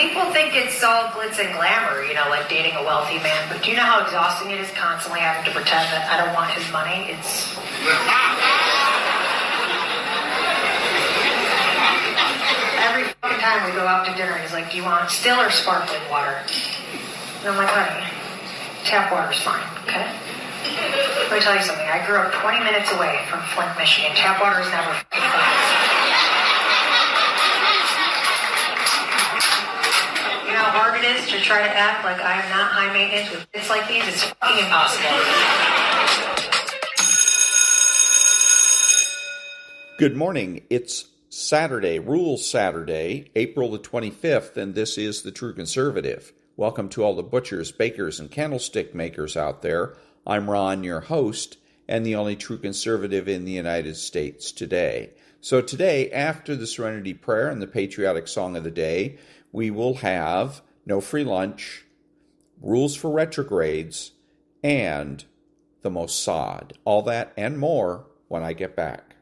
People think it's all glitz and glamour, like dating a wealthy man, but do you know how exhausting it is constantly having to pretend that I don't want his money? It's... Every fucking time we go out to dinner, he's like, do you want still or sparkling water? And I'm like, honey, tap water's fine, okay? Let me tell you something. I grew up 20 minutes away from Flint, Michigan. Tap water is never fine. You know how hard it is to try to act like I am not high maintenance with bits like these? It's fucking impossible. Good morning. It's Saturday, Rules Saturday, April the 25th, and this is The True Conservative. Welcome to all the butchers, bakers, and candlestick makers out there. I'm Ron, your host, and the only true conservative in the United States today. So today, after the Serenity Prayer and the patriotic song of the day, we will have no free lunch, rules for retrogrades, and the Mossad. All that and more when I get back.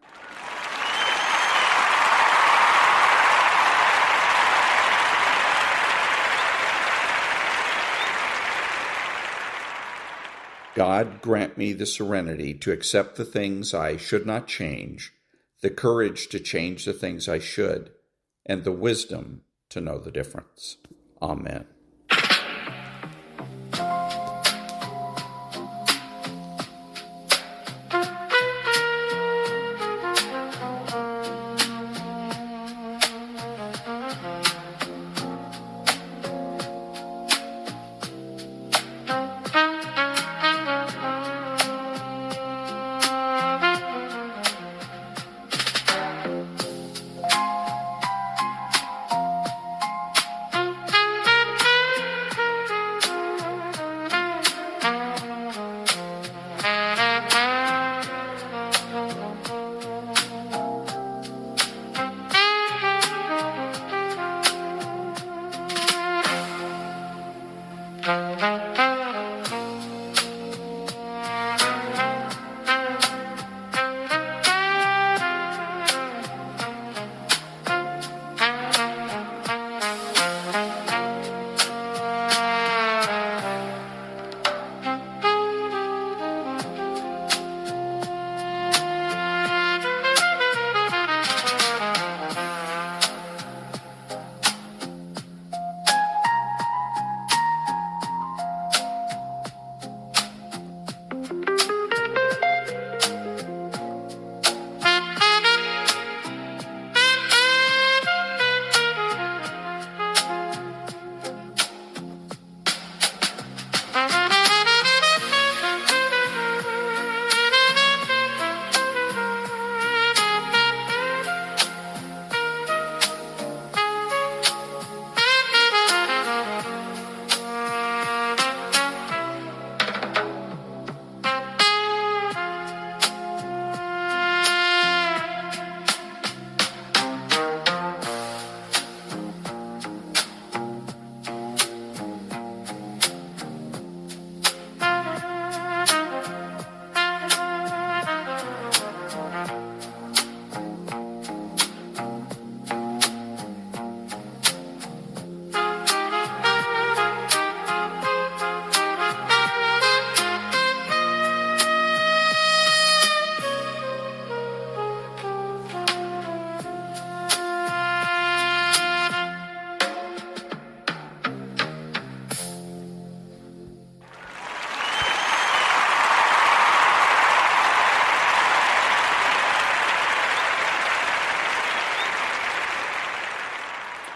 God grant me the serenity to accept the things I should not change, the courage to change the things I should, and the wisdom to know the difference. Amen.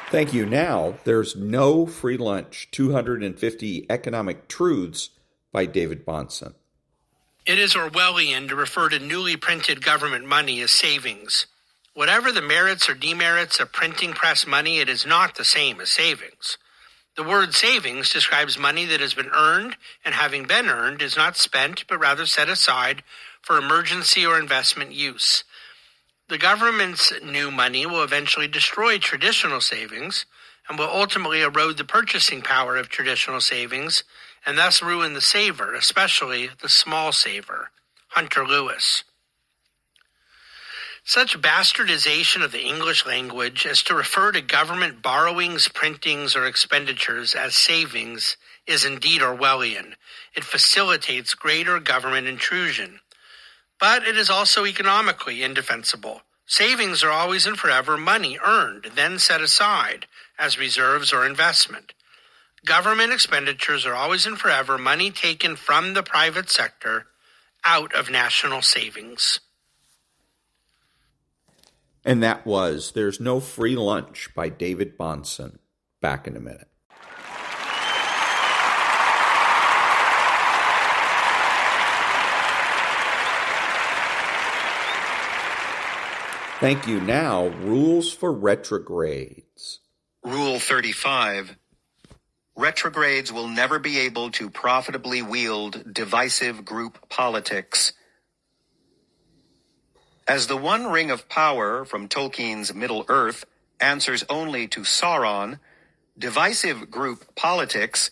Thank you. Now, there's no free lunch, 250 Economic Truths by David Bahnsen. It is Orwellian to refer to newly printed government money as savings. Whatever the merits or demerits of printing press money, it is not the same as savings. The word savings describes money that has been earned and, having been earned, is not spent but rather set aside for emergency or investment use. The government's new money will eventually destroy traditional savings and will ultimately erode the purchasing power of traditional savings and thus ruin the saver, especially the small saver. Hunter Lewis. Such bastardization of the English language as to refer to government borrowings, printings, or expenditures as savings is indeed Orwellian. It facilitates greater government intrusion. But it is also economically indefensible. Savings are always and forever money earned, then set aside as reserves or investment. Government expenditures are always and forever money taken from the private sector out of national savings. And that was There's No Free Lunch by David Bahnsen. Back in a minute. Thank you. Now, rules for retrogrades. Rule 35. Retrogrades will never be able to profitably wield divisive group politics. As the One Ring of Power from Tolkien's Middle-earth answers only to Sauron, divisive group politics,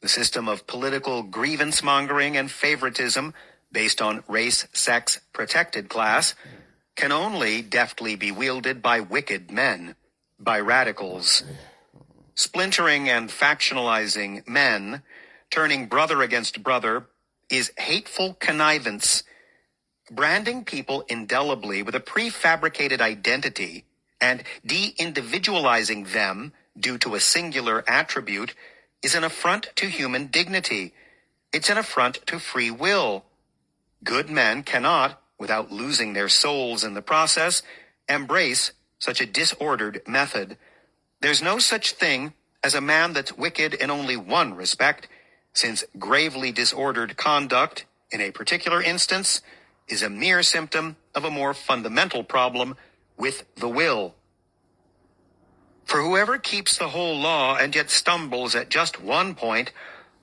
the system of political grievance-mongering and favoritism based on race, sex, protected class, can only deftly be wielded by wicked men, by radicals. Splintering and factionalizing men, turning brother against brother, is hateful connivance. Branding people indelibly with a prefabricated identity and de-individualizing them due to a singular attribute is an affront to human dignity. It's an affront to free will. Good men cannot, without losing their souls in the process, embrace such a disordered method. There's no such thing as a man that's wicked in only one respect, since gravely disordered conduct, in a particular instance, is a mere symptom of a more fundamental problem with the will. For whoever keeps the whole law and yet stumbles at just one point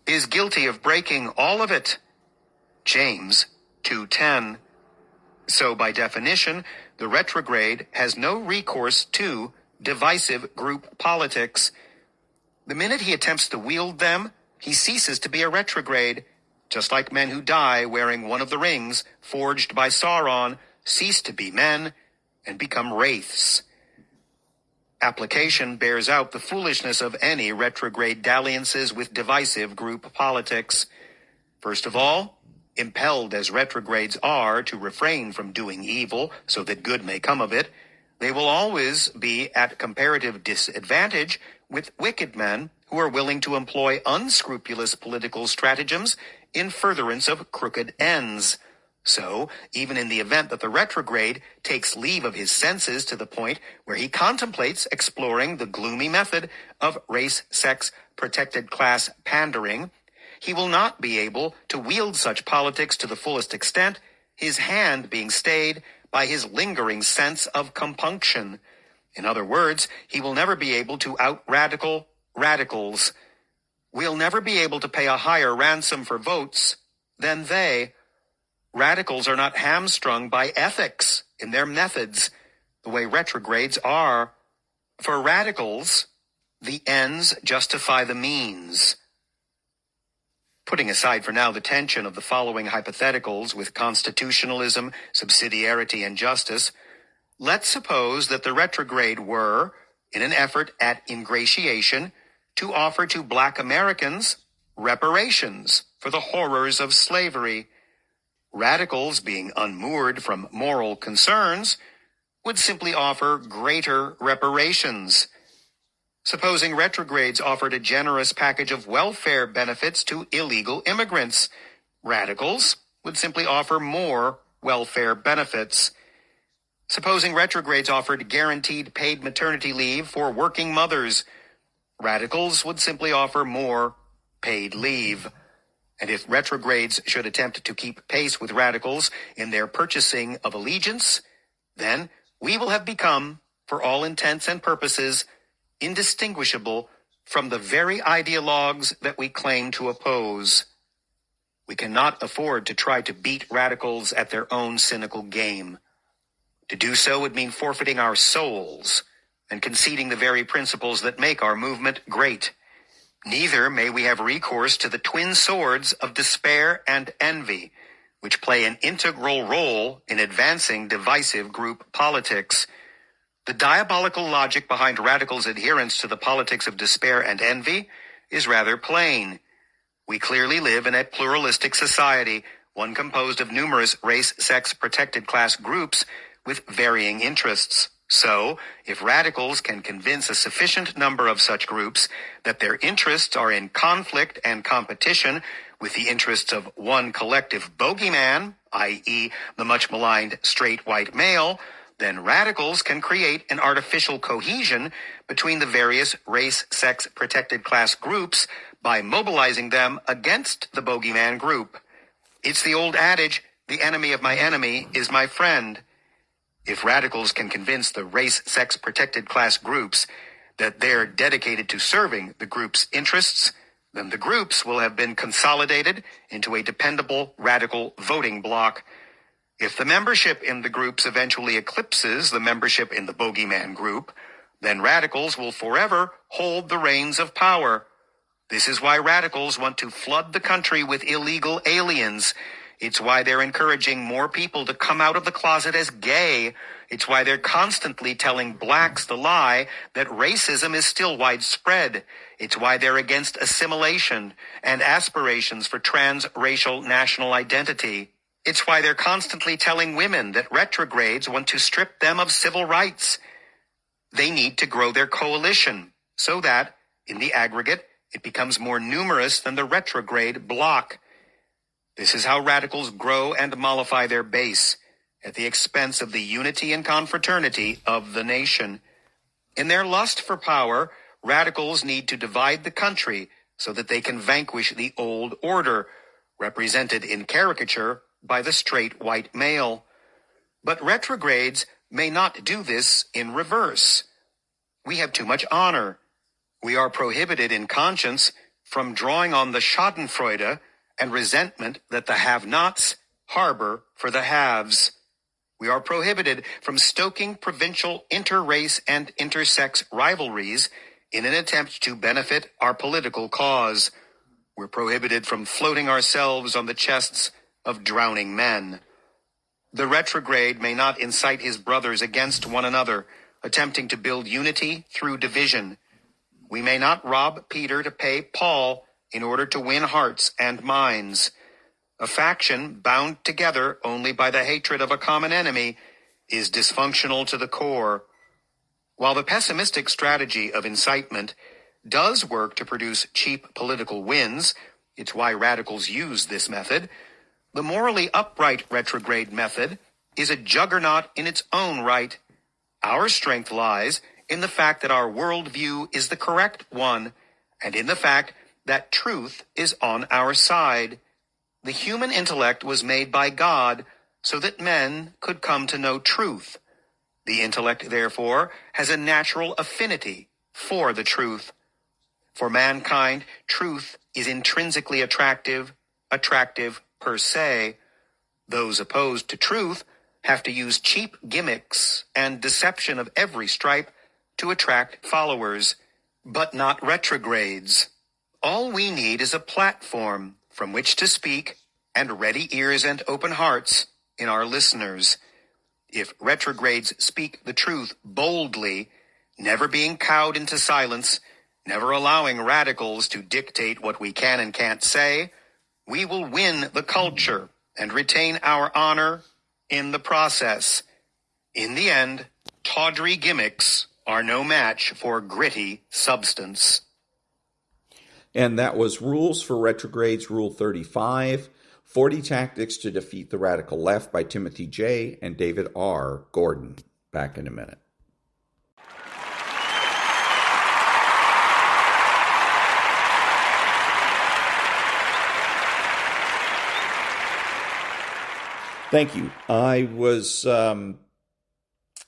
is guilty of breaking all of it. James 2:10. So by definition, the retrograde has no recourse to divisive group politics. The minute he attempts to wield them, he ceases to be a retrograde, just like men who die wearing one of the rings forged by Sauron cease to be men and become wraiths. Application bears out the foolishness of any retrograde dalliances with divisive group politics. First of all, impelled as retrogrades are to refrain from doing evil so that good may come of it, they will always be at comparative disadvantage with wicked men who are willing to employ unscrupulous political stratagems in furtherance of crooked ends. So, even in the event that the retrograde takes leave of his senses to the point where he contemplates exploring the gloomy method of race, sex, protected class pandering, he will not be able to wield such politics to the fullest extent, his hand being stayed by his lingering sense of compunction. In other words, he will never be able to out-radical radicals. We'll never be able to pay a higher ransom for votes than they. Radicals are not hamstrung by ethics in their methods, the way retrogrades are. For radicals, the ends justify the means. Putting aside for now the tension of the following hypotheticals with constitutionalism, subsidiarity, and justice, let's suppose that the retrograde were, in an effort at ingratiation, to offer to black Americans reparations for the horrors of slavery. Radicals, being unmoored from moral concerns, would simply offer greater reparations. Supposing retrogrades offered a generous package of welfare benefits to illegal immigrants, radicals would simply offer more welfare benefits. Supposing retrogrades offered guaranteed paid maternity leave for working mothers, radicals would simply offer more paid leave. And if retrogrades should attempt to keep pace with radicals in their purchasing of allegiance, then we will have become, for all intents and purposes, indistinguishable from the very ideologues that we claim to oppose. We cannot afford to try to beat radicals at their own cynical game. To do so would mean forfeiting our souls and conceding the very principles that make our movement great. Neither may we have recourse to the twin swords of despair and envy, which play an integral role in advancing divisive group politics. The diabolical logic behind radicals' adherence to the politics of despair and envy is rather plain. We clearly live in a pluralistic society, one composed of numerous race, sex, protected class groups with varying interests. So, if radicals can convince a sufficient number of such groups that their interests are in conflict and competition with the interests of one collective bogeyman, i.e., the much maligned straight white male, then radicals can create an artificial cohesion between the various race, sex, protected class groups by mobilizing them against the bogeyman group. It's the old adage, the enemy of my enemy is my friend. If radicals can convince the race, sex, protected class groups that they're dedicated to serving the group's interests, then the groups will have been consolidated into a dependable radical voting bloc. If the membership in the groups eventually eclipses the membership in the bogeyman group, then radicals will forever hold the reins of power. This is why radicals want to flood the country with illegal aliens. It's why they're encouraging more people to come out of the closet as gay. It's why they're constantly telling blacks the lie that racism is still widespread. It's why they're against assimilation and aspirations for transracial national identity. It's why they're constantly telling women that retrogrades want to strip them of civil rights. They need to grow their coalition so that, in the aggregate, it becomes more numerous than the retrograde bloc. This is how radicals grow and mollify their base, at the expense of the unity and confraternity of the nation. In their lust for power, radicals need to divide the country so that they can vanquish the old order, represented in caricature by the straight white male. But retrogrades may not do this in reverse. We have too much honor. We are prohibited in conscience from drawing on the schadenfreude and resentment that the have-nots harbor for the haves. We are prohibited from stoking provincial inter-race and intersex rivalries in an attempt to benefit our political cause. We're prohibited from floating ourselves on the chests of drowning men. The retrograde may not incite his brothers against one another, attempting to build unity through division. We may not rob Peter to pay Paul in order to win hearts and minds. A faction bound together only by the hatred of a common enemy is dysfunctional to the core. While the pessimistic strategy of incitement does work to produce cheap political wins, it's why radicals use this method, the morally upright retrograde method is a juggernaut in its own right. Our strength lies in the fact that our worldview is the correct one, and in the fact that truth is on our side. The human intellect was made by God so that men could come to know truth. The intellect, therefore, has a natural affinity for the truth. For mankind, truth is intrinsically attractive per se. Those opposed to truth have to use cheap gimmicks and deception of every stripe to attract followers, but not retrogrades. All we need is a platform from which to speak and ready ears and open hearts in our listeners. If retrogrades speak the truth boldly, never being cowed into silence, never allowing radicals to dictate what we can and can't say, we will win the culture and retain our honor in the process. In the end, tawdry gimmicks are no match for gritty substance. And that was Rules for Retrogrades, Rule 35, 40 Tactics to Defeat the Radical Left by Timothy J. and David R. Gordon. Back in a minute. Thank you. I was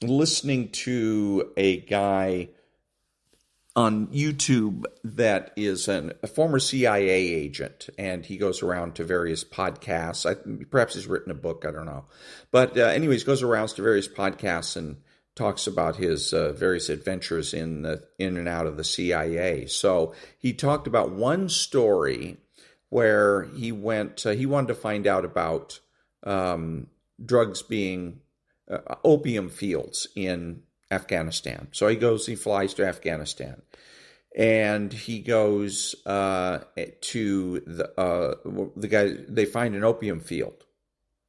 listening to a guy on YouTube that is a former CIA agent, and he goes around to various podcasts. Perhaps he's written a book, I don't know. But anyways, goes around to various podcasts and talks about his various adventures in and out of the CIA. So he talked about one story where he wanted to find out about drugs being opium fields in Afghanistan. So he flies to Afghanistan. And he goes to the guy. They find an opium field,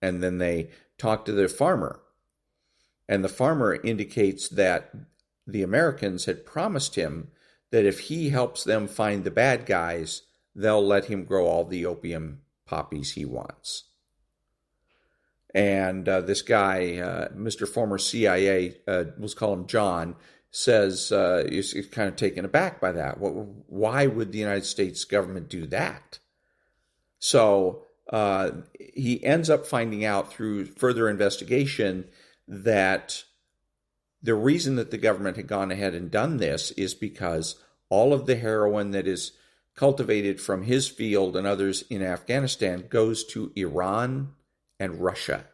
and then they talk to the farmer. And the farmer indicates that the Americans had promised him that if he helps them find the bad guys, they'll let him grow all the opium poppies he wants. And this guy, Mr. Former CIA, let's call him John, says he's kind of taken aback by that. Why would the United States government do that? So he ends up finding out through further investigation that the reason that the government had gone ahead and done this is because all of the heroin that is cultivated from his field and others in Afghanistan goes to Iran and Russia.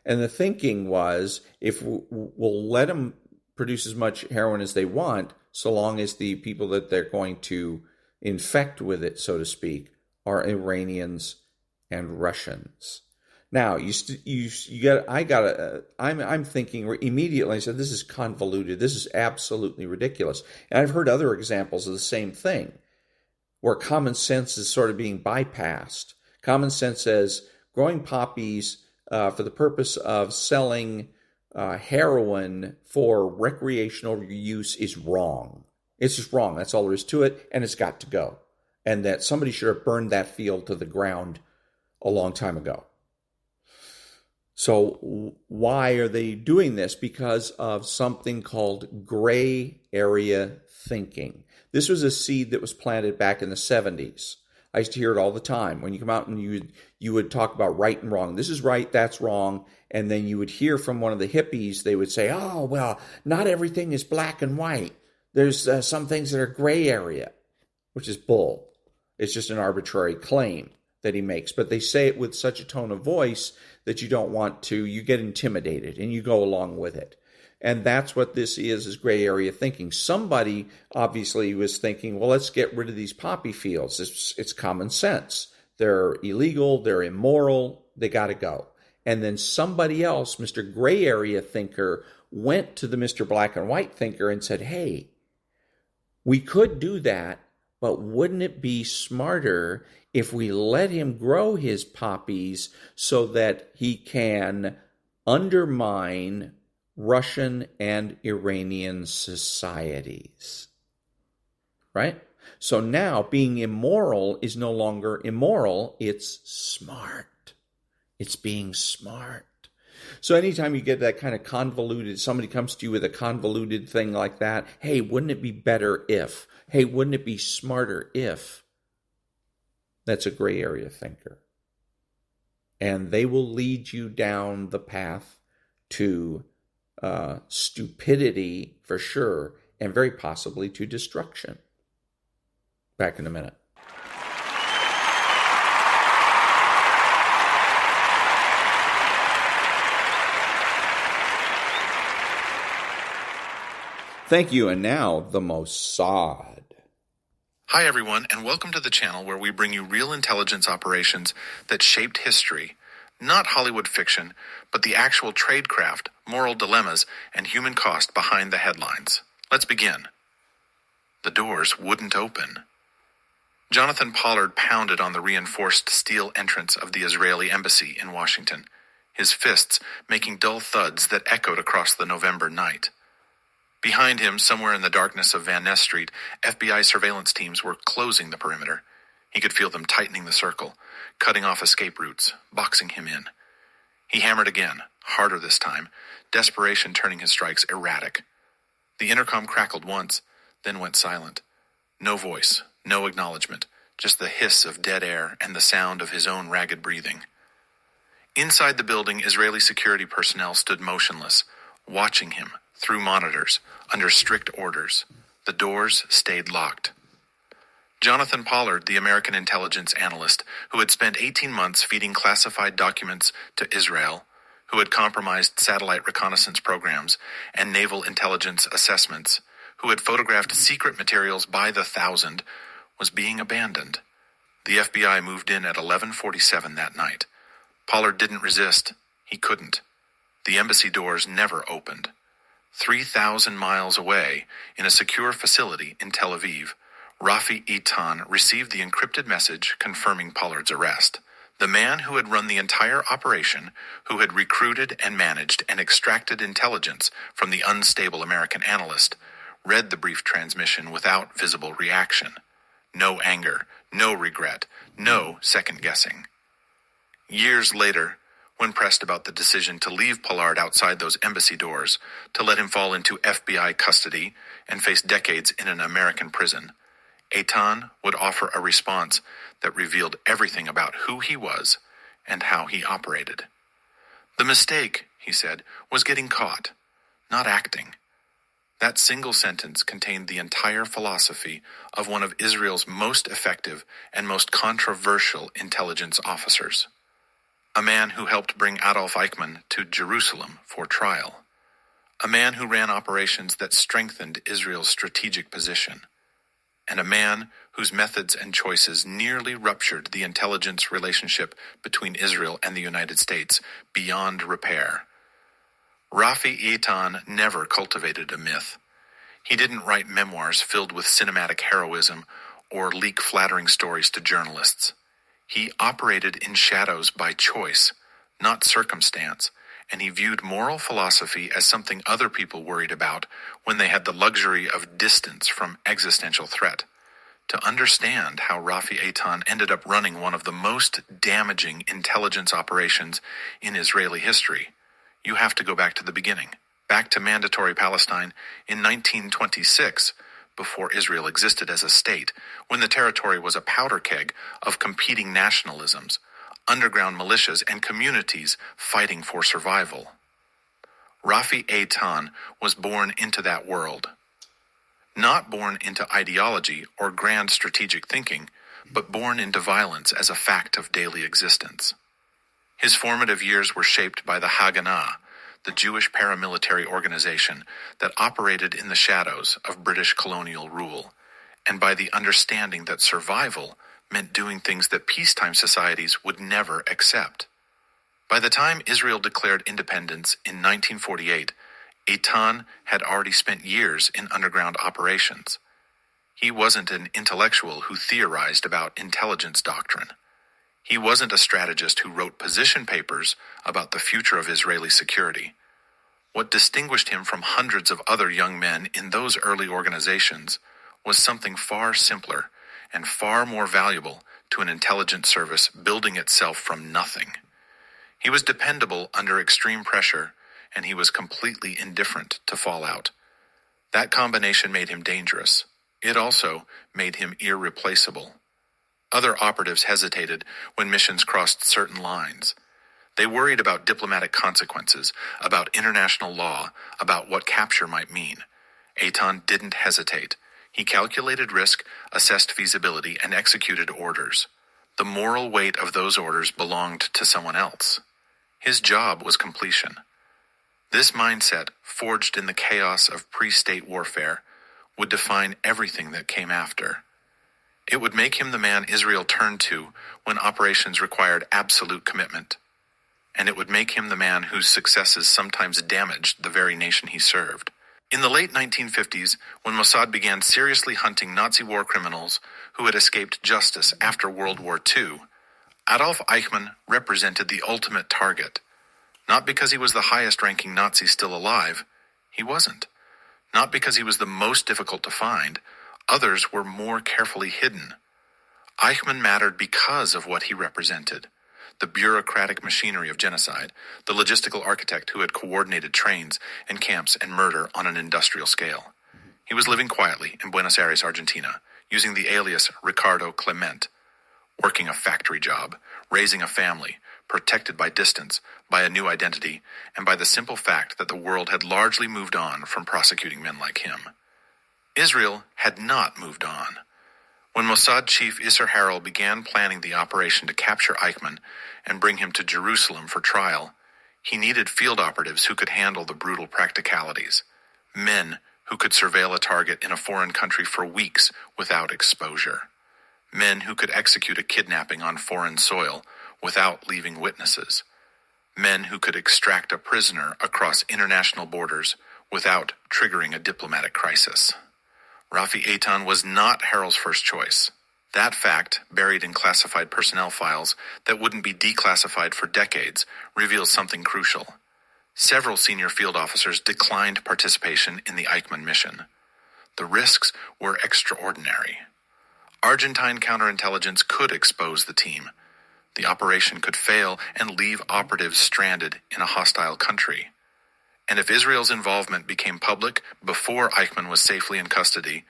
And the thinking was, if we'll let them produce as much heroin as they want, so long as the people that they're going to infect with it, so to speak, are Iranians and Russians. Now, I'm thinking immediately, I said, this is convoluted. This is absolutely ridiculous. And I've heard other examples of the same thing, where common sense is sort of being bypassed. Common sense says growing poppies for the purpose of selling heroin for recreational use is wrong. It's just wrong. That's all there is to it, and it's got to go. And that somebody should have burned that field to the ground a long time ago. So why are they doing this? Because of something called gray area thinking. This was a seed that was planted back in the 70s. I used to hear it all the time. When you come out and you would talk about right and wrong. This is right, that's wrong. And then you would hear from one of the hippies, they would say, oh, well, not everything is black and white. There's some things that are gray area, which is bull. It's just an arbitrary claim that he makes. But they say it with such a tone of voice that you get intimidated and you go along with it. And that's what this is gray area thinking. Somebody obviously was thinking, well, let's get rid of these poppy fields. It's common sense. They're illegal, they're immoral, they got to go. And then somebody else, Mr. Gray Area Thinker, went to the Mr. Black and White Thinker and said, hey, we could do that, but wouldn't it be smarter if we let him grow his poppies so that he can undermine Russian and Iranian societies? Right? So now being immoral is no longer immoral, it's smart. It's being smart. So anytime you get that kind of convoluted, somebody comes to you with a convoluted thing like that, hey, wouldn't it be better if? Hey, wouldn't it be smarter if? That's a gray area thinker. And they will lead you down the path to stupidity for sure, and very possibly to destruction. Back in a minute. Thank you, and now the Mossad. Hi everyone, and welcome to the channel where we bring you real intelligence operations that shaped history. Not Hollywood fiction, but the actual tradecraft, moral dilemmas, and human cost behind the headlines. Let's begin. The doors wouldn't open. Jonathan Pollard pounded on the reinforced steel entrance of the Israeli embassy in Washington, his fists making dull thuds that echoed across the November night. Behind him, somewhere in the darkness of Van Ness Street, FBI surveillance teams were closing the perimeter. He could feel them tightening the circle, cutting off escape routes, boxing him in. He hammered again, harder this time, desperation turning his strikes erratic. The intercom crackled once, then went silent. No voice, no acknowledgement, just the hiss of dead air and the sound of his own ragged breathing. Inside the building, Israeli security personnel stood motionless, watching him through monitors, under strict orders. The doors stayed locked. Jonathan Pollard, the American intelligence analyst, who had spent 18 months feeding classified documents to Israel, who had compromised satellite reconnaissance programs and naval intelligence assessments, who had photographed secret materials by the thousand, was being abandoned. The FBI moved in at 11:47 that night. Pollard didn't resist. He couldn't. The embassy doors never opened. 3,000 miles away, in a secure facility in Tel Aviv, Rafi Eitan received the encrypted message confirming Pollard's arrest. The man who had run the entire operation, who had recruited and managed and extracted intelligence from the unstable American analyst, read the brief transmission without visible reaction. No anger, no regret, no second-guessing. Years later, when pressed about the decision to leave Pollard outside those embassy doors, to let him fall into FBI custody and face decades in an American prison, Eitan would offer a response that revealed everything about who he was and how he operated. The mistake, he said, was getting caught, not acting. That single sentence contained the entire philosophy of one of Israel's most effective and most controversial intelligence officers. A man who helped bring Adolf Eichmann to Jerusalem for trial. A man who ran operations that strengthened Israel's strategic position. And a man whose methods and choices nearly ruptured the intelligence relationship between Israel and the United States beyond repair. Rafi Eitan never cultivated a myth. He didn't write memoirs filled with cinematic heroism or leak flattering stories to journalists. He operated in shadows by choice, not circumstance, and he viewed moral philosophy as something other people worried about when they had the luxury of distance from existential threat. To understand how Rafi Eitan ended up running one of the most damaging intelligence operations in Israeli history, you have to go back to the beginning, back to Mandatory Palestine in 1926, before Israel existed as a state, when the territory was a powder keg of competing nationalisms, underground militias, and communities fighting for survival. Rafi Eitan was born into that world. Not born into ideology or grand strategic thinking, but born into violence as a fact of daily existence. His formative years were shaped by the Haganah, the Jewish paramilitary organization that operated in the shadows of British colonial rule, and by the understanding that survival meant doing things that peacetime societies would never accept. By the time Israel declared independence in 1948, Eitan had already spent years in underground operations. He wasn't an intellectual who theorized about intelligence doctrine. He wasn't a strategist who wrote position papers about the future of Israeli security. What distinguished him from hundreds of other young men in those early organizations was something far simpler and far more valuable to an intelligence service building itself from nothing. He was dependable under extreme pressure, and he was completely indifferent to fallout. That combination made him dangerous. It also made him irreplaceable. Other operatives hesitated when missions crossed certain lines. They worried about diplomatic consequences, about international law, about what capture might mean. Eitan didn't hesitate. He calculated risk, assessed feasibility, and executed orders. The moral weight of those orders belonged to someone else. His job was completion. This mindset, forged in the chaos of pre-state warfare, would define everything that came after. It would make him the man Israel turned to when operations required absolute commitment. And it would make him the man whose successes sometimes damaged the very nation he served. In the late 1950s, when Mossad began seriously hunting Nazi war criminals who had escaped justice after World War II, Adolf Eichmann represented the ultimate target. Not because he was the highest-ranking Nazi still alive. He wasn't. Not because he was the most difficult to find. Others were more carefully hidden. Eichmann mattered because of what he represented. The bureaucratic machinery of genocide, the logistical architect who had coordinated trains and camps and murder on an industrial scale. He was living quietly in Buenos Aires, Argentina, using the alias Ricardo Clement, working a factory job, raising a family, protected by distance, by a new identity, and by the simple fact that the world had largely moved on from prosecuting men like him. Israel had not moved on. When Mossad chief Isser Harel began planning the operation to capture Eichmann and bring him to Jerusalem for trial, he needed field operatives who could handle the brutal practicalities, men who could surveil a target in a foreign country for weeks without exposure, men who could execute a kidnapping on foreign soil without leaving witnesses. Men who could extract a prisoner across international borders without triggering a diplomatic crisis. Rafi Eitan was not Harel's first choice. That fact, buried in classified personnel files that wouldn't be declassified for decades, reveals something crucial. Several senior field officers declined participation in the Eichmann mission. The risks were extraordinary. Argentine counterintelligence could expose the team. The operation could fail and leave operatives stranded in a hostile country. And if Israel's involvement became public before Eichmann was safely in custody,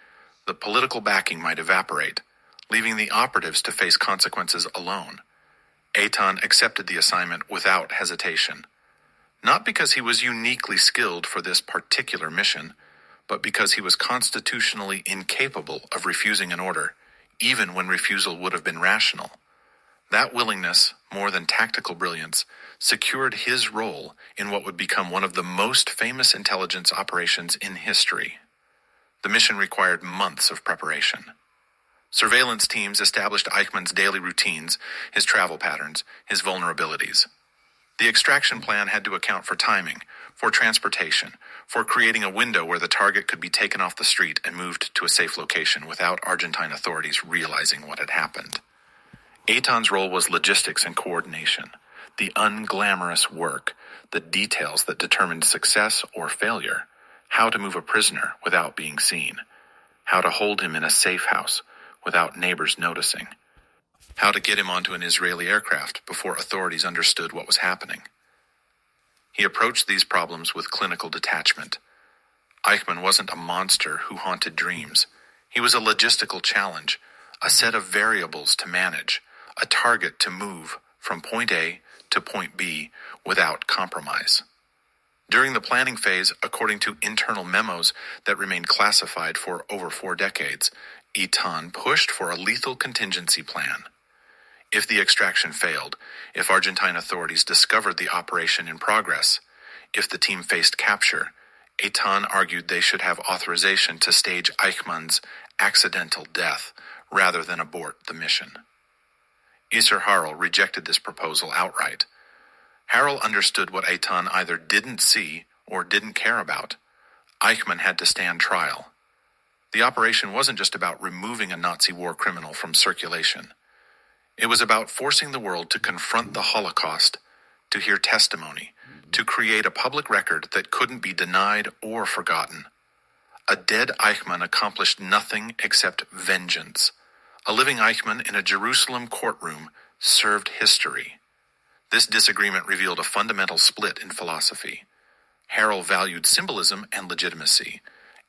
the political backing might evaporate, leaving the operatives to face consequences alone. Eitan accepted the assignment without hesitation. Not because he was uniquely skilled for this particular mission, but because he was constitutionally incapable of refusing an order, even when refusal would have been rational. That willingness, more than tactical brilliance, secured his role in what would become one of the most famous intelligence operations in history. The mission required months of preparation. Surveillance teams established Eichmann's daily routines, his travel patterns, his vulnerabilities. The extraction plan had to account for timing, for transportation, for creating a window where the target could be taken off the street and moved to a safe location without Argentine authorities realizing what had happened. Eitan's role was logistics and coordination, the unglamorous work, the details that determined success or failure, how to move a prisoner without being seen, how to hold him in a safe house without neighbors noticing, how to get him onto an Israeli aircraft before authorities understood what was happening. He approached these problems with clinical detachment. Eichmann wasn't a monster who haunted dreams. He was a logistical challenge, a set of variables to manage, a target to move from point A to point B without compromise. During the planning phase, according to internal memos that remained classified for over 4 decades, Eitan pushed for a lethal contingency plan. If the extraction failed, if Argentine authorities discovered the operation in progress, if the team faced capture, Eitan argued they should have authorization to stage Eichmann's accidental death rather than abort the mission. Isser Harel rejected this proposal outright. Harel understood what Eitan either didn't see or didn't care about. Eichmann had to stand trial. The operation wasn't just about removing a Nazi war criminal from circulation. It was about forcing the world to confront the Holocaust, to hear testimony, to create a public record that couldn't be denied or forgotten. A dead Eichmann accomplished nothing except vengeance. A living Eichmann in a Jerusalem courtroom served history. This disagreement revealed a fundamental split in philosophy. Harel valued symbolism and legitimacy.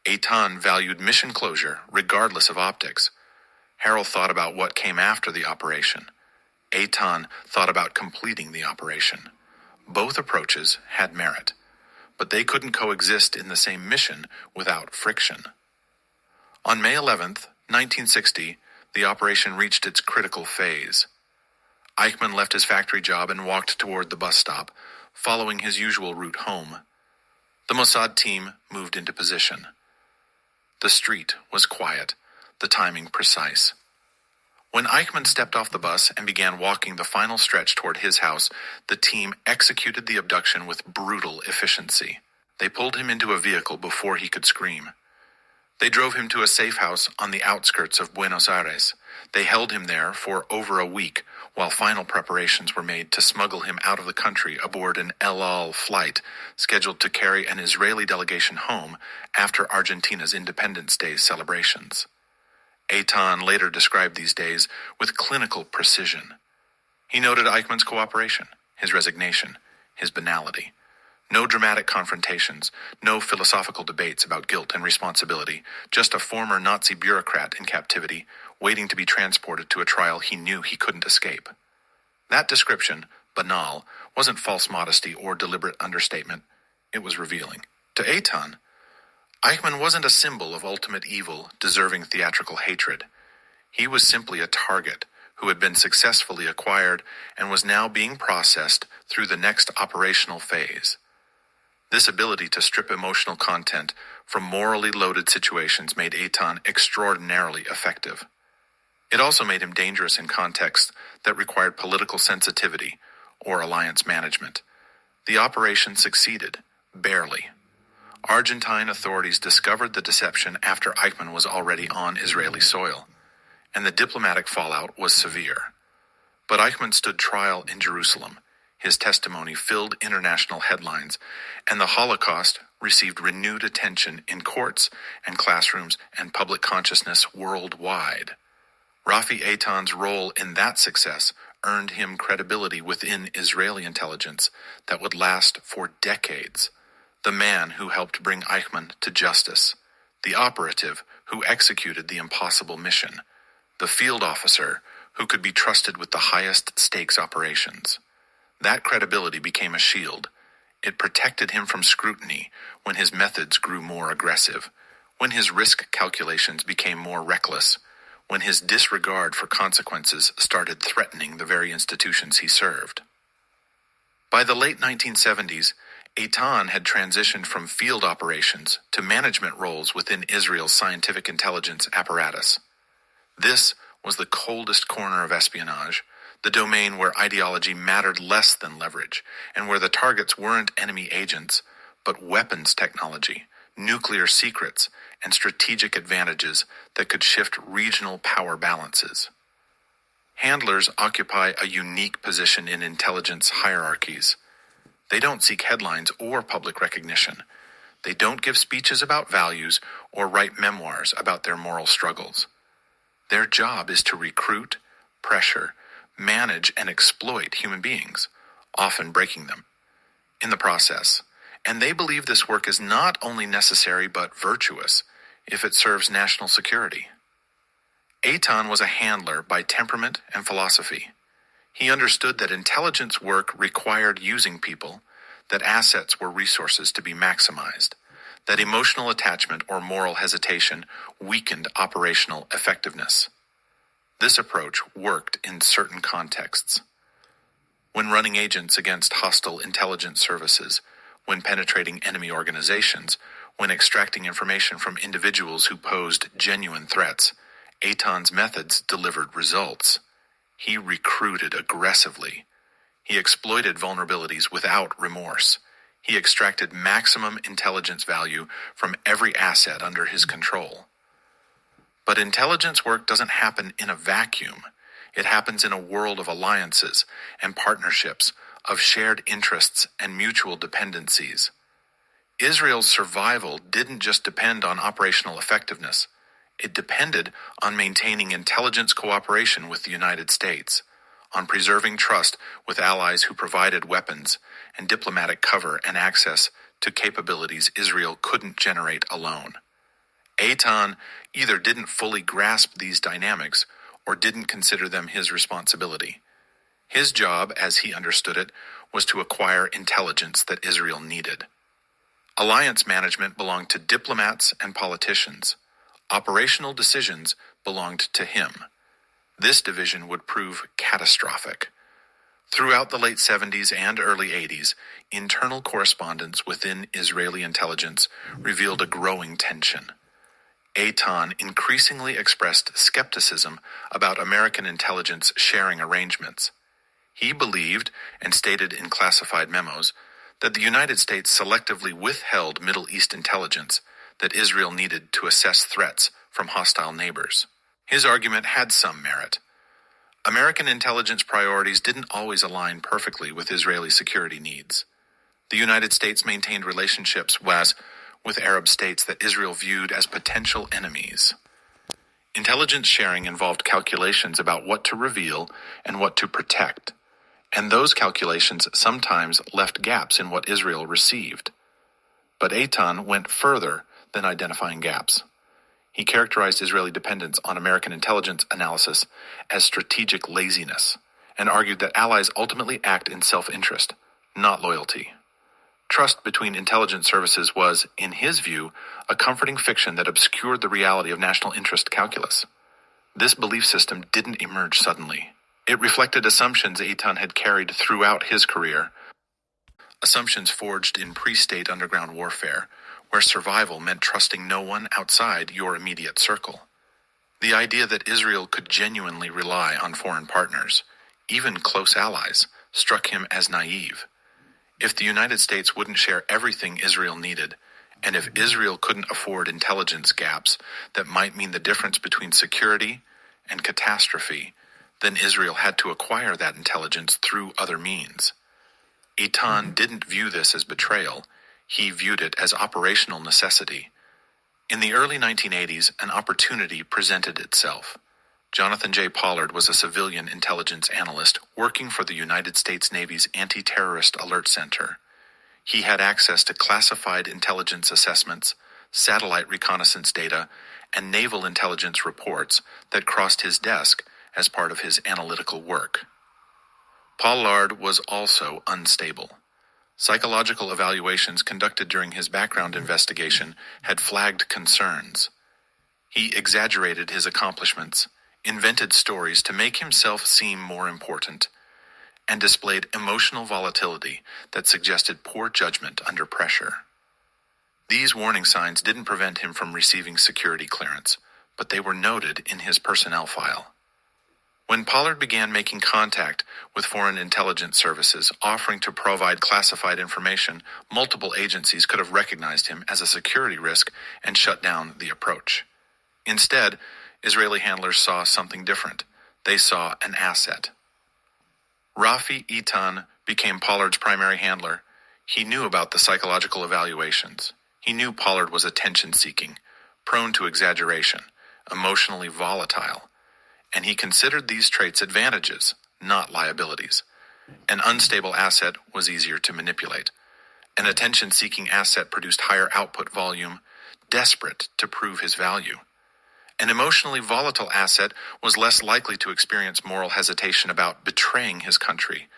Eitan valued mission closure, regardless of optics. Harel thought about what came after the operation. Eitan thought about completing the operation. Both approaches had merit, but they couldn't coexist in the same mission without friction. On May 11th, 1960, the operation reached its critical phase. Eichmann left his factory job and walked toward the bus stop, following his usual route home. The Mossad team moved into position. The street was quiet, the timing precise. When Eichmann stepped off the bus and began walking the final stretch toward his house, the team executed the abduction with brutal efficiency. They pulled him into a vehicle before he could scream. They drove him to a safe house on the outskirts of Buenos Aires. They held him there for over a week while final preparations were made to smuggle him out of the country aboard an El Al flight scheduled to carry an Israeli delegation home after Argentina's Independence Day celebrations. Eitan later described these days with clinical precision. He noted Eichmann's cooperation, his resignation, his banality. No dramatic confrontations, no philosophical debates about guilt and responsibility, just a former Nazi bureaucrat in captivity, waiting to be transported to a trial he knew he couldn't escape. That description, banal, wasn't false modesty or deliberate understatement. It was revealing. To Eitan, Eichmann wasn't a symbol of ultimate evil, deserving theatrical hatred. He was simply a target who had been successfully acquired and was now being processed through the next operational phase. This ability to strip emotional content from morally loaded situations made Eitan extraordinarily effective. It also made him dangerous in contexts that required political sensitivity or alliance management. The operation succeeded, barely. Argentine authorities discovered the deception after Eichmann was already on Israeli soil, and the diplomatic fallout was severe. But Eichmann stood trial in Jerusalem. His testimony filled international headlines, and the Holocaust received renewed attention in courts and classrooms and public consciousness worldwide. Rafi Eitan's role in that success earned him credibility within Israeli intelligence that would last for decades. The man who helped bring Eichmann to justice, the operative who executed the impossible mission, the field officer who could be trusted with the highest stakes operations. That credibility became a shield. It protected him from scrutiny when his methods grew more aggressive, when his risk calculations became more reckless, when his disregard for consequences started threatening the very institutions he served. By the late 1970s, Eitan had transitioned from field operations to management roles within Israel's scientific intelligence apparatus. This was the coldest corner of espionage, the domain where ideology mattered less than leverage, and where the targets weren't enemy agents, but weapons technology, nuclear secrets, and strategic advantages that could shift regional power balances. Handlers occupy a unique position in intelligence hierarchies. They don't seek headlines or public recognition. They don't give speeches about values or write memoirs about their moral struggles. Their job is to recruit, pressure, manage, and exploit human beings, often breaking them in the process. And they believe this work is not only necessary but virtuous if it serves national security. Eitan was a handler by temperament and philosophy. He understood that intelligence work required using people, that assets were resources to be maximized, that emotional attachment or moral hesitation weakened operational effectiveness. This approach worked in certain contexts. When running agents against hostile intelligence services, when penetrating enemy organizations, when extracting information from individuals who posed genuine threats, Eitan's methods delivered results. He recruited aggressively. He exploited vulnerabilities without remorse. He extracted maximum intelligence value from every asset under his control. But intelligence work doesn't happen in a vacuum. It happens in a world of alliances and partnerships, of shared interests and mutual dependencies. Israel's survival didn't just depend on operational effectiveness. It depended on maintaining intelligence cooperation with the United States, on preserving trust with allies who provided weapons and diplomatic cover and access to capabilities Israel couldn't generate alone. Eitan either didn't fully grasp these dynamics or didn't consider them his responsibility. His job, as he understood it, was to acquire intelligence that Israel needed. Alliance management belonged to diplomats and politicians. Operational decisions belonged to him. This division would prove catastrophic. Throughout the late 70s and early 80s, internal correspondence within Israeli intelligence revealed a growing tension. Eitan increasingly expressed skepticism about American intelligence sharing arrangements. He believed, and stated in classified memos, that the United States selectively withheld Middle East intelligence that Israel needed to assess threats from hostile neighbors. His argument had some merit. American intelligence priorities didn't always align perfectly with Israeli security needs. The United States maintained relationships with Arab states that Israel viewed as potential enemies. Intelligence sharing involved calculations about what to reveal and what to protect, and those calculations sometimes left gaps in what Israel received. But Eitan went further than identifying gaps. He characterized Israeli dependence on American intelligence analysis as strategic laziness, and argued that allies ultimately act in self-interest, not loyalty. Trust between intelligence services was, in his view, a comforting fiction that obscured the reality of national interest calculus. This belief system didn't emerge suddenly. It reflected assumptions Eitan had carried throughout his career, assumptions forged in pre-state underground warfare, where survival meant trusting no one outside your immediate circle. The idea that Israel could genuinely rely on foreign partners, even close allies, struck him as naive. If the United States wouldn't share everything Israel needed, and if Israel couldn't afford intelligence gaps that might mean the difference between security and catastrophe, then Israel had to acquire that intelligence through other means. Eitan didn't view this as betrayal. He viewed it as operational necessity. In the early 1980s, an opportunity presented itself. Jonathan J. Pollard was a civilian intelligence analyst working for the United States Navy's Anti-Terrorist Alert Center. He had access to classified intelligence assessments, satellite reconnaissance data, and naval intelligence reports that crossed his desk as part of his analytical work. Pollard was also unstable. Psychological evaluations conducted during his background investigation had flagged concerns. He exaggerated his accomplishments, invented stories to make himself seem more important, and displayed emotional volatility that suggested poor judgment under pressure. These warning signs didn't prevent him from receiving security clearance, but they were noted in his personnel file. When Pollard began making contact with foreign intelligence services offering to provide classified information, multiple agencies could have recognized him as a security risk and shut down the approach. Instead, Israeli handlers saw something different. They saw an asset. Rafi Eitan became Pollard's primary handler. He knew about the psychological evaluations. He knew Pollard was attention-seeking, prone to exaggeration, emotionally volatile, and he considered these traits advantages, not liabilities. An unstable asset was easier to manipulate. An attention-seeking asset produced higher output volume, desperate to prove his value. An emotionally volatile asset was less likely to experience moral hesitation about betraying his country,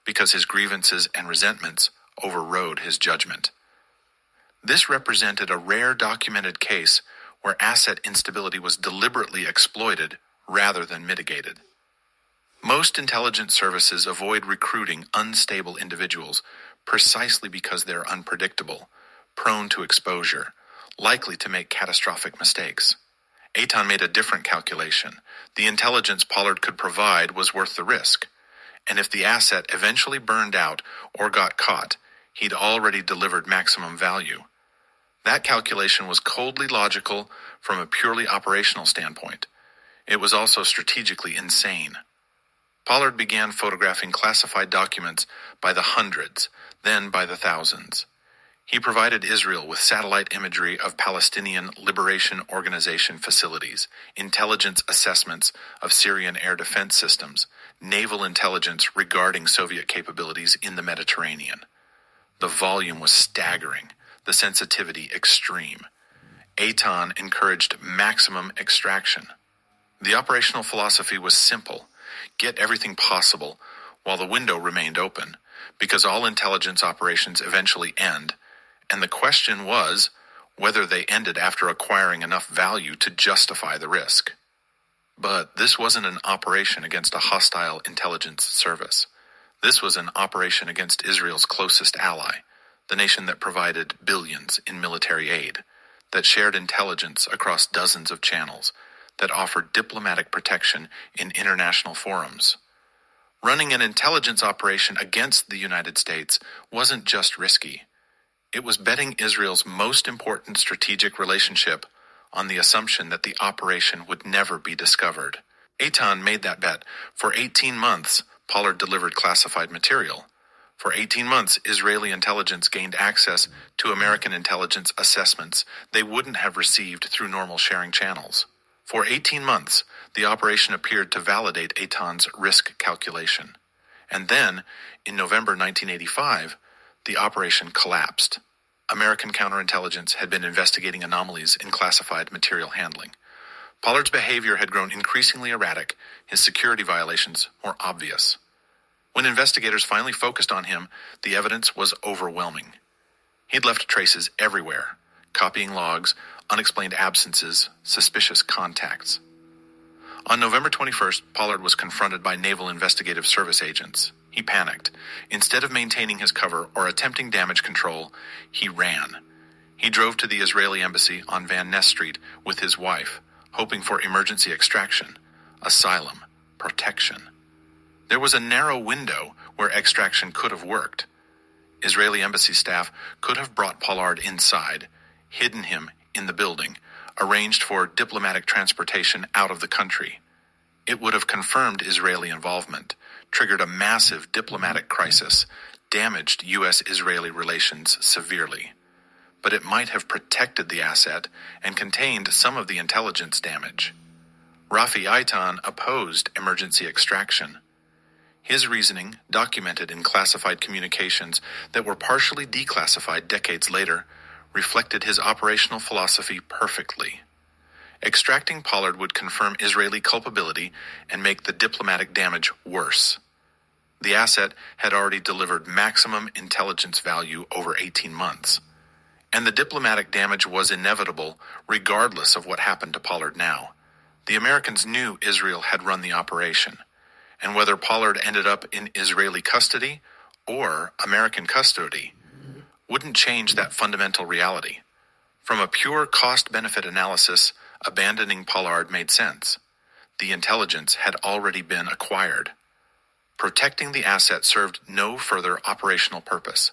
because his grievances and resentments overrode his judgment. This represented a rare documented case where asset instability was deliberately exploited rather than mitigated. Most intelligence services avoid recruiting unstable individuals precisely because they're unpredictable, prone to exposure, likely to make catastrophic mistakes. Eitan made a different calculation. The intelligence Pollard could provide was worth the risk, and if the asset eventually burned out or got caught, he'd already delivered maximum value. That calculation was coldly logical from a purely operational standpoint. It was also strategically insane. Pollard began photographing classified documents by the hundreds, then by the thousands. He provided Israel with satellite imagery of Palestinian Liberation Organization facilities, intelligence assessments of Syrian air defense systems, naval intelligence regarding Soviet capabilities in the Mediterranean. The volume was staggering, the sensitivity extreme. Eitan encouraged maximum extraction. The operational philosophy was simple: get everything possible while the window remained open, because all intelligence operations eventually end, and the question was whether they ended after acquiring enough value to justify the risk. But this wasn't an operation against a hostile intelligence service. This was an operation against Israel's closest ally, the nation that provided billions in military aid, that shared intelligence across dozens of channels, that offered diplomatic protection in international forums. Running an intelligence operation against the United States wasn't just risky. It was betting Israel's most important strategic relationship on the assumption that the operation would never be discovered. Eitan made that bet. For 18 months, Pollard delivered classified material. For 18 months, Israeli intelligence gained access to American intelligence assessments they wouldn't have received through normal sharing channels. For 18 months, the operation appeared to validate Eitan's risk calculation. And then, in November 1985, the operation collapsed. American counterintelligence had been investigating anomalies in classified material handling. Pollard's behavior had grown increasingly erratic, his security violations more obvious. When investigators finally focused on him, the evidence was overwhelming. He'd left traces everywhere: copying logs, unexplained absences, suspicious contacts. On November 21st, Pollard was confronted by Naval Investigative Service agents. He panicked. Instead of maintaining his cover or attempting damage control, he ran. He drove to the Israeli embassy on Van Ness Street with his wife, hoping for emergency extraction, asylum, protection. There was a narrow window where extraction could have worked. Israeli embassy staff could have brought Pollard inside, hidden him in the building, arranged for diplomatic transportation out of the country. It would have confirmed Israeli involvement, triggered a massive diplomatic crisis, damaged U.S.-Israeli relations severely. But it might have protected the asset and contained some of the intelligence damage. Rafi Eitan opposed emergency extraction. His reasoning, documented in classified communications that were partially declassified decades later, reflected his operational philosophy perfectly. Extracting Pollard would confirm Israeli culpability and make the diplomatic damage worse. The asset had already delivered maximum intelligence value over 18 months. And the diplomatic damage was inevitable regardless of what happened to Pollard now. The Americans knew Israel had run the operation, and whether Pollard ended up in Israeli custody or American custody wouldn't change that fundamental reality. From a pure cost-benefit analysis, abandoning Pollard made sense. The intelligence had already been acquired. Protecting the asset served no further operational purpose,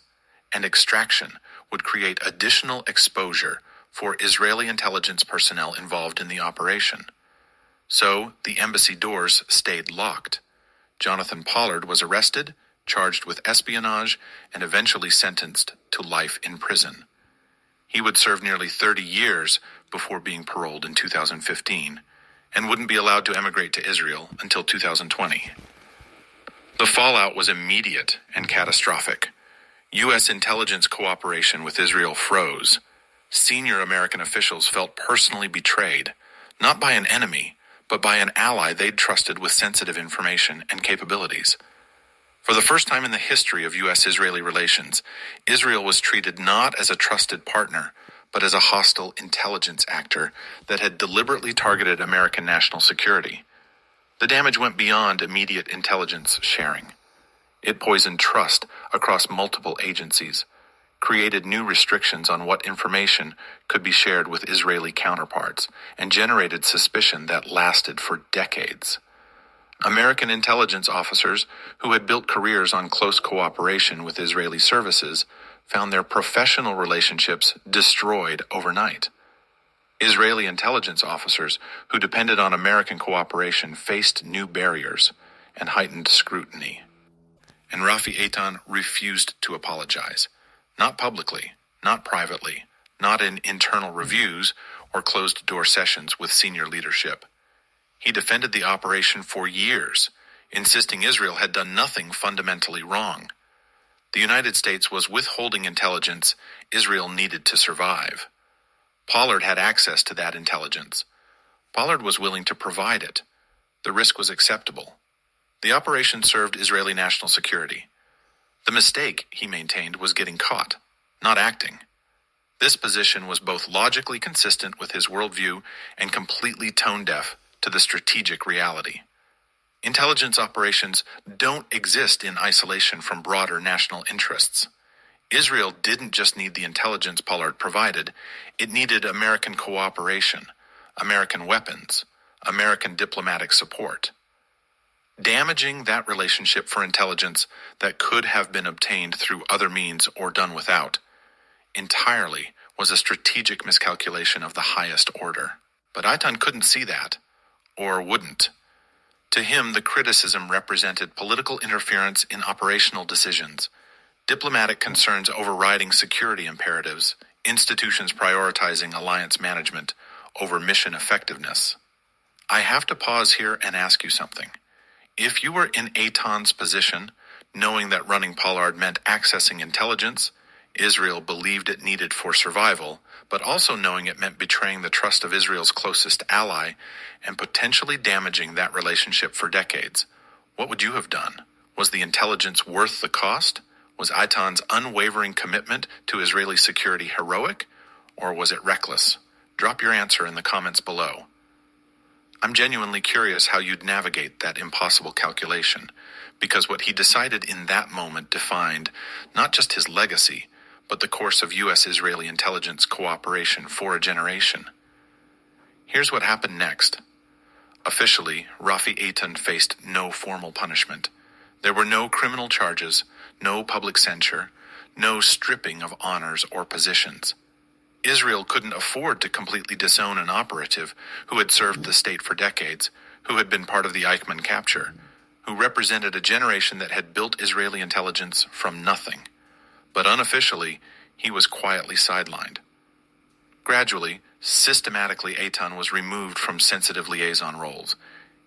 and extraction would create additional exposure for Israeli intelligence personnel involved in the operation. So, the embassy doors stayed locked. Jonathan Pollard was arrested, charged with espionage, and eventually sentenced to life in prison. He would serve nearly 30 years before being paroled in 2015, and wouldn't be allowed to emigrate to Israel until 2020. The fallout was immediate and catastrophic. U.S. intelligence cooperation with Israel froze. Senior American officials felt personally betrayed, not by an enemy, but by an ally they'd trusted with sensitive information and capabilities. For the first time in the history of U.S.-Israeli relations, Israel was treated not as a trusted partner, but as a hostile intelligence actor that had deliberately targeted American national security. The damage went beyond immediate intelligence sharing. It poisoned trust across multiple agencies, created new restrictions on what information could be shared with Israeli counterparts, and generated suspicion that lasted for decades. American intelligence officers who had built careers on close cooperation with Israeli services found their professional relationships destroyed overnight. Israeli intelligence officers who depended on American cooperation faced new barriers and heightened scrutiny. And Rafi Eitan refused to apologize. Not publicly, not privately, not in internal reviews or closed-door sessions with senior leadership. He defended the operation for years, insisting Israel had done nothing fundamentally wrong. The United States was withholding intelligence Israel needed to survive. Pollard had access to that intelligence. Pollard was willing to provide it. The risk was acceptable. The operation served Israeli national security. The mistake, he maintained, was getting caught, not acting. This position was both logically consistent with his worldview and completely tone-deaf to the strategic reality. Intelligence operations don't exist in isolation from broader national interests. Israel didn't just need the intelligence Pollard provided, it needed American cooperation, American weapons, American diplomatic support. Damaging that relationship for intelligence that could have been obtained through other means or done without entirely was a strategic miscalculation of the highest order. But Eitan couldn't see that, or wouldn't. To him, the criticism represented political interference in operational decisions, diplomatic concerns overriding security imperatives, institutions prioritizing alliance management over mission effectiveness. I have to pause here and ask you something. If you were in Eitan's position, knowing that running Pollard meant accessing intelligence Israel believed it needed for survival, but also knowing it meant betraying the trust of Israel's closest ally and potentially damaging that relationship for decades, what would you have done? Was the intelligence worth the cost? Was Eitan's unwavering commitment to Israeli security heroic, or was it reckless? Drop your answer in the comments below. I'm genuinely curious how you'd navigate that impossible calculation, because what he decided in that moment defined not just his legacy, but the course of U.S.-Israeli intelligence cooperation for a generation. Here's what happened next. Officially, Rafi Eitan faced no formal punishment. There were no criminal charges, no public censure, no stripping of honors or positions. Israel couldn't afford to completely disown an operative who had served the state for decades, who had been part of the Eichmann capture, who represented a generation that had built Israeli intelligence from nothing. But unofficially, he was quietly sidelined. Gradually, systematically, Eitan was removed from sensitive liaison roles.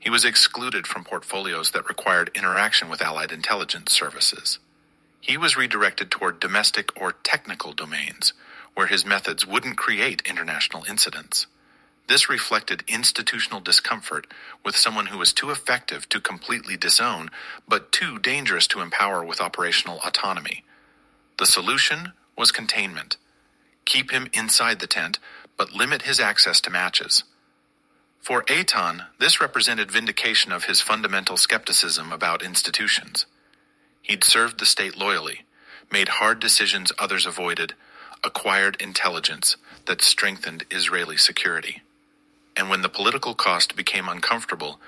He was excluded from portfolios that required interaction with Allied intelligence services. He was redirected toward domestic or technical domains, where his methods wouldn't create international incidents. This reflected institutional discomfort with someone who was too effective to completely disown, but too dangerous to empower with operational autonomy. The solution was containment. Keep him inside the tent, but limit his access to matches. For Eitan, this represented vindication of his fundamental skepticism about institutions. He'd served the state loyally, made hard decisions others avoided, acquired intelligence that strengthened Israeli security. And when the political cost became uncomfortable,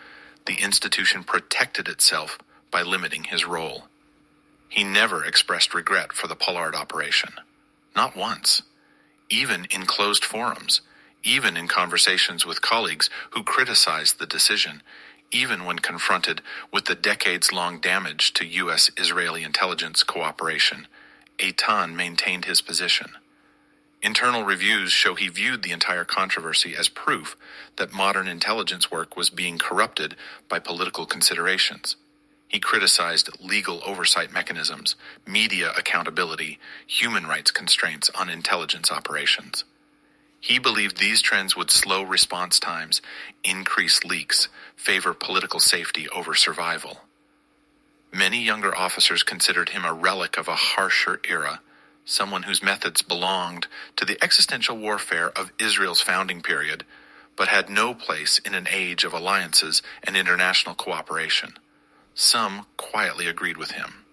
the institution protected itself by limiting his role. He never expressed regret for the Pollard operation. Not once. Even in closed forums, even in conversations with colleagues who criticized the decision, even when confronted with the decades-long damage to U.S.-Israeli intelligence cooperation, Eitan maintained his position. Internal reviews show he viewed the entire controversy as proof that modern intelligence work was being corrupted by political considerations. He criticized legal oversight mechanisms, media accountability, human rights constraints on intelligence operations. He believed these trends would slow response times, increase leaks, favor political safety over survival. Many younger officers considered him a relic of a harsher era, someone whose methods belonged to the existential warfare of Israel's founding period, but had no place in an age of alliances and international cooperation. Some quietly agreed with him.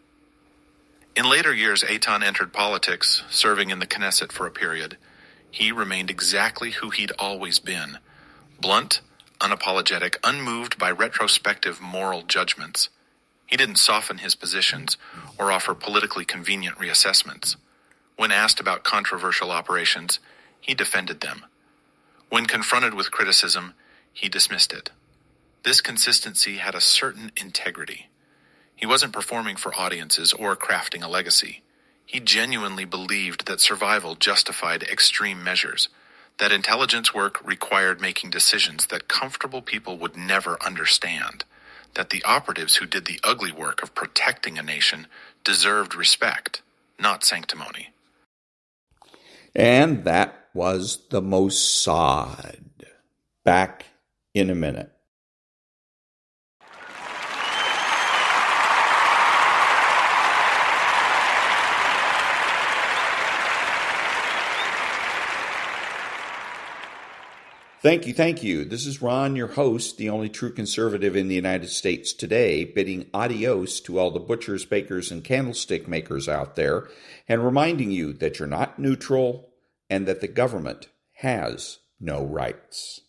In later years, Eitan entered politics, serving in the Knesset for a period. He remained exactly who he'd always been, blunt, unapologetic, unmoved by retrospective moral judgments. He didn't soften his positions or offer politically convenient reassessments. When asked about controversial operations, he defended them. When confronted with criticism, he dismissed it. This consistency had a certain integrity. He wasn't performing for audiences or crafting a legacy. He genuinely believed that survival justified extreme measures, that intelligence work required making decisions that comfortable people would never understand, that the operatives who did the ugly work of protecting a nation deserved respect, not sanctimony. And that was the Mossad. Back in a minute. Thank you. This is Ron, your host, the only true conservative in the United States today, bidding adios to all the butchers, bakers, and candlestick makers out there, and reminding you that you're not neutral and that the government has no rights.